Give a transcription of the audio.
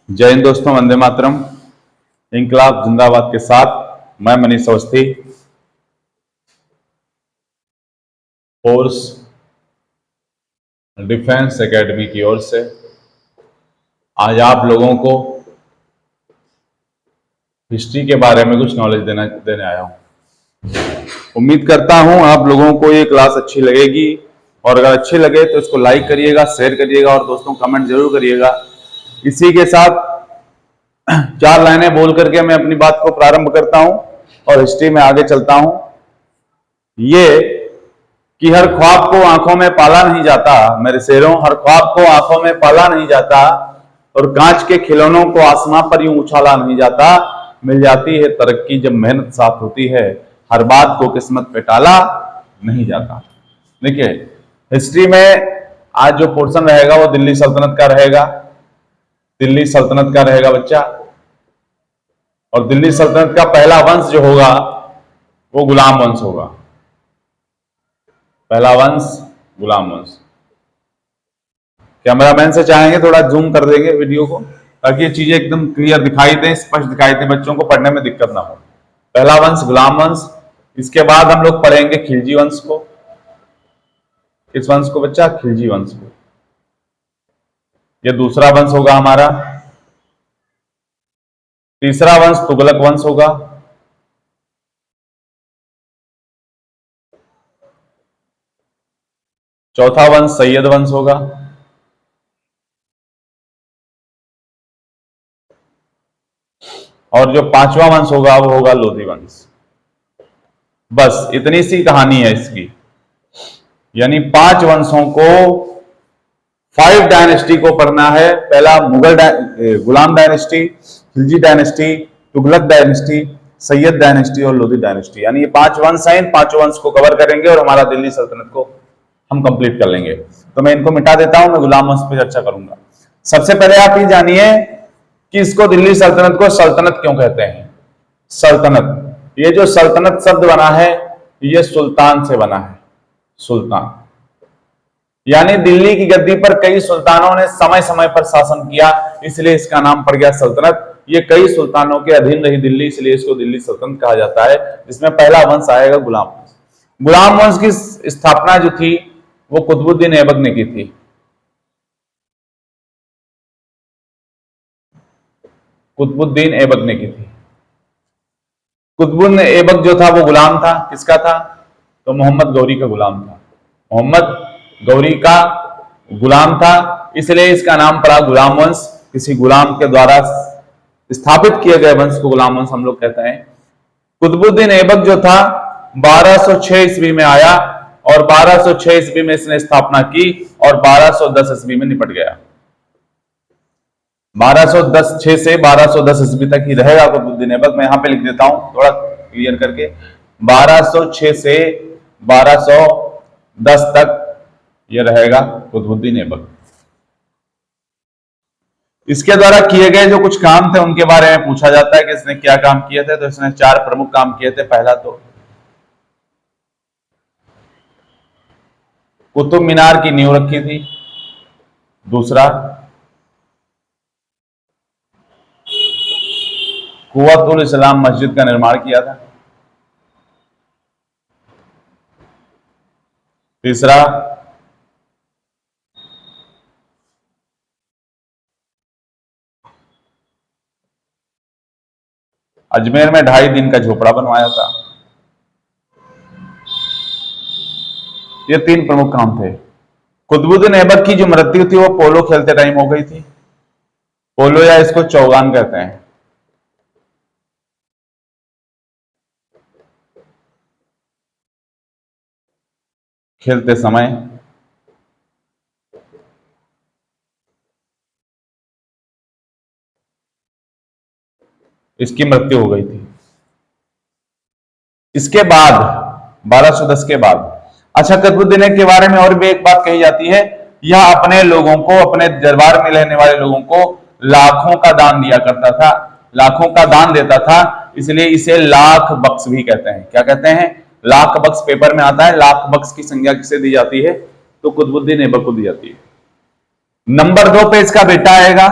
जय हिंद दोस्तों, वंदे मातरम। इंकलाब जिंदाबाद के साथ मैं Manish Awasthi, force defence academy की ओर से आज आप लोगों को हिस्ट्री के बारे में कुछ नॉलेज देने आया हूं। उम्मीद करता हूं आप लोगों को ये क्लास अच्छी लगेगी, और अगर अच्छी लगे तो इसको लाइक करिएगा, शेयर करिएगा और दोस्तों कमेंट जरूर करिएगा। इसी के साथ 4 लाइनें बोल करके मैं अपनी बात को प्रारंभ करता हूं और हिस्ट्री में आगे चलता हूं। ये कि हर ख्वाब को आंखों में पाला नहीं जाता, मेरे शेरों, हर ख्वाब को आंखों में पाला नहीं जाता, और कांच के खिलौनों को आसमां पर यूं उछाला नहीं जाता। मिल जाती है तरक्की जब मेहनत साथ होती है, हर बात को किस्मत पे टाला नहीं जाता। देखिए, हिस्ट्री में आज जो पोर्शन रहेगा वो दिल्ली सल्तनत का रहेगा। दिल्ली सल्तनत का रहेगा बच्चा, और दिल्ली सल्तनत का पहला वंश जो होगा वो गुलाम वंश होगा। पहला वंश गुलाम वंश। कैमरामैन से चाहेंगे थोड़ा जूम कर देंगे वीडियो को, ताकि ये चीजें एकदम क्लियर दिखाई दें, स्पष्ट दिखाई दें, बच्चों को पढ़ने में दिक्कत ना हो। पहला वंश गुलाम वंश। इसके बाद हम लोग पढ़ेंगे खिलजी वंश को। किस वंश को बच्चा? खिलजी वंश को। ये दूसरा वंश होगा हमारा। तीसरा वंश तुगलक वंश होगा। चौथा वंश सैयद वंश होगा। और जो 5वां वंश होगा वो होगा लोधी वंश। बस इतनी सी कहानी है इसकी। यानी 5 वंशों को, 5 डायनेस्टी को पढ़ना है। पहला Ghulam dynasty, Khilji dynasty, Tughlaq dynasty, Sayyid dynasty और लोधी डायनेस्टी। यानी ये 5 वंश हैं। इन 5 वंश को कवर करेंगे और हमारा दिल्ली सल्तनत को हम कंप्लीट कर लेंगे। तो मैं इनको मिटा देता हूं, मैं गुलाम वंश पे चर्चा करूंगा। सबसे पहले आप ये जानिए कि इसको, दिल्ली सल्तनत को सल्तनत क्यों कहते हैं? सल्तनत, ये जो सल्तनत शब्द बना है ये सुल्तान से बना है। सुल्तान यानी दिल्ली की गद्दी पर कई सुल्तानों ने समय समय पर शासन किया, इसलिए इसका नाम पड़ गया सल्तनत। ये कई सुल्तानों के अधीन रही दिल्ली, इसलिए इसको दिल्ली सल्तनत कहा जाता है, जिसमें पहला वंश आएगा गुलाम वंश। गुलाम वंश की स्थापना जो थी वो कुतुबुद्दीन ऐबक ने की थी। कुतुबुद्दीन ऐबक ने की थी। कुतुबुद्दीन ऐबक जो था वो गुलाम था। किसका था? तो मोहम्मद गौरी का गुलाम था। मोहम्मद गौरी का गुलाम था, इसलिए इसका नाम पड़ा गुलाम वंश। किसी गुलाम के द्वारा स्थापित किए गए वंश को गुलाम वंश हम लोग कहते हैं। कुतुबुद्दीन ऐबक जो था 1206 ईस्वी में आया, और 1206 ईस्वी में इसने स्थापना की और 1210 ईस्वी में निपट गया। 1206 से 1210 ईस्वी तक ही रहेगा कुतुबुद्दीन ऐबक। मैं यहां पे लिख देता हूं थोड़ा क्लियर करके, 1206 से 1210 तक ये रहेगा कुतुबुद्दीन ऐबक। इसके द्वारा किए गए जो कुछ काम थे उनके बारे में पूछा जाता है कि इसने क्या काम किए थे। तो इसने 4 प्रमुख काम किए थे। पहला तो कुतुब मीनार की नींव रखी थी। दूसरा, कुव्वतुल इस्लाम मस्जिद का निर्माण किया था। तीसरा, अजमेर में 2.5 दिन का झोपड़ा बनवाया था। ये 3 प्रमुख काम थे। कुतुबुद्दीन ऐबक की जो मृत्यु थी वो पोलो खेलते टाइम हो गई थी। पोलो या इसको चौगान कहते हैं। खेलते समय इसकी मृत्यु हो गई थी। इसके बाद 1210 के बाद, अच्छा, कुतुबुद्दीन के बारे में और भी एक बात कही जाती है, यह अपने लोगों को, अपने दरबार में रहने वाले लोगों को लाखों का दान दिया करता था, लाखों का दान देता था, इसलिए इसे लाख बख्श भी कहते हैं। क्या कहते हैं? लाख बख्श। पेपर में आता है लाख बख्श की संज्ञा किसे दी जाती है? तो कुतुबुद्दीन ऐबक को दी जाती है। नंबर 2 पे इसका बेटा आएगा,